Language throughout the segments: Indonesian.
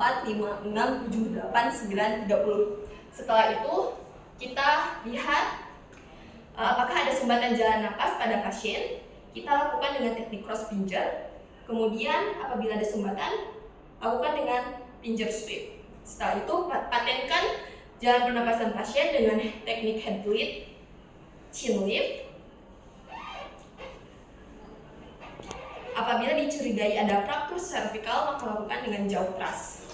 4, 5, 6, 7, 8, 9, 30. Setelah itu kita lihat apakah ada sumbatan jalan napas pada pasien. Kita lakukan dengan teknik cross pinjer. Kemudian apabila ada sumbatan, lakukan dengan pinjer sweep. Setelah itu patenkan jalan pernapasan pasien dengan teknik head lift, chin lift. Apabila dicurigai ada fraktur cervical, maka lakukan dengan jaw thrust.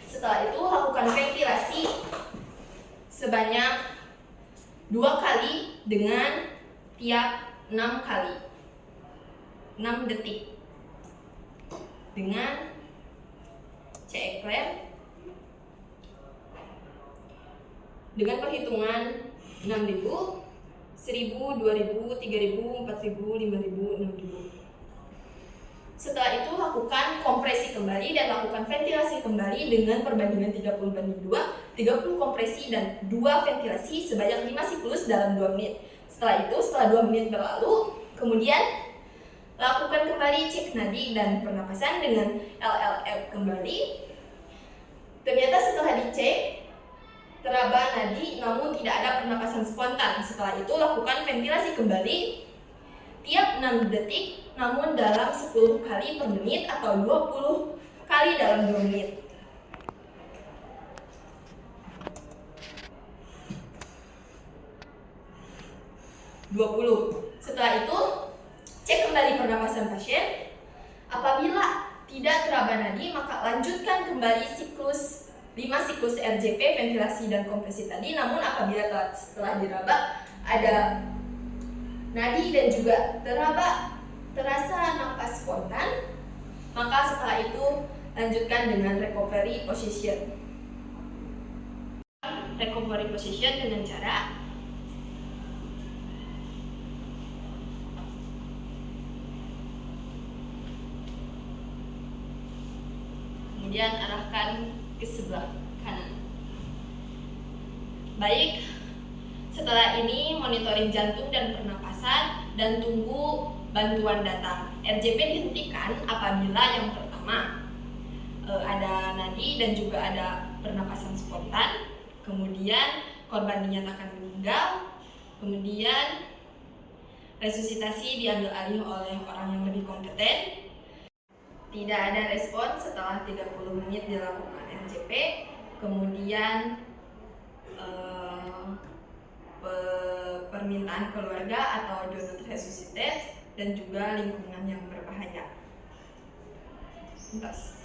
Setelah itu lakukan ventilasi sebanyak 2 kali dengan tiap 6 kali, 6 detik dengan C-eclair dengan perhitungan 6.000, 1.000, 2.000, 3.000, 4.000, 5.000, 6.000. Setelah itu lakukan kompresi kembali dan lakukan ventilasi kembali dengan perbandingan 30:2, 30 kompresi dan 2 ventilasi sebanyak 5 siklus dalam 2 menit. Setelah itu, setelah 2 menit berlalu, kemudian lakukan kembali cek nadi dan pernapasan dengan LLF kembali. Ternyata setelah dicek, teraba nadi namun tidak ada pernapasan spontan. Setelah itu lakukan ventilasi kembali tiap 6 detik namun dalam 10 kali per menit atau 20 kali dalam 2 menit. Setelah itu cek kembali pernapasan pasien. Apabila tidak teraba nadi, maka lanjutkan kembali siklus 5 siklus RJP, ventilasi dan kompresi tadi. Namun apabila setelah diraba ada nadi dan juga terasa napas spontan, maka setelah itu lanjutkan dengan recovery position. Recovery position dengan cara kemudian arahkan ke sebelah kanan. Baik, setelah ini monitoring jantung dan pernapasan dan tunggu bantuan data. RJP dihentikan apabila yang pertama ada nadi dan juga ada pernapasan spontan, kemudian korban dinyatakan meninggal, kemudian resusitasi diambil alih oleh orang yang lebih kompeten. Tidak ada respon setelah 30 menit dilakukan RJP, kemudian permintaan keluarga atau do not resuscitate dan juga lingkungan yang berbahaya. Entas.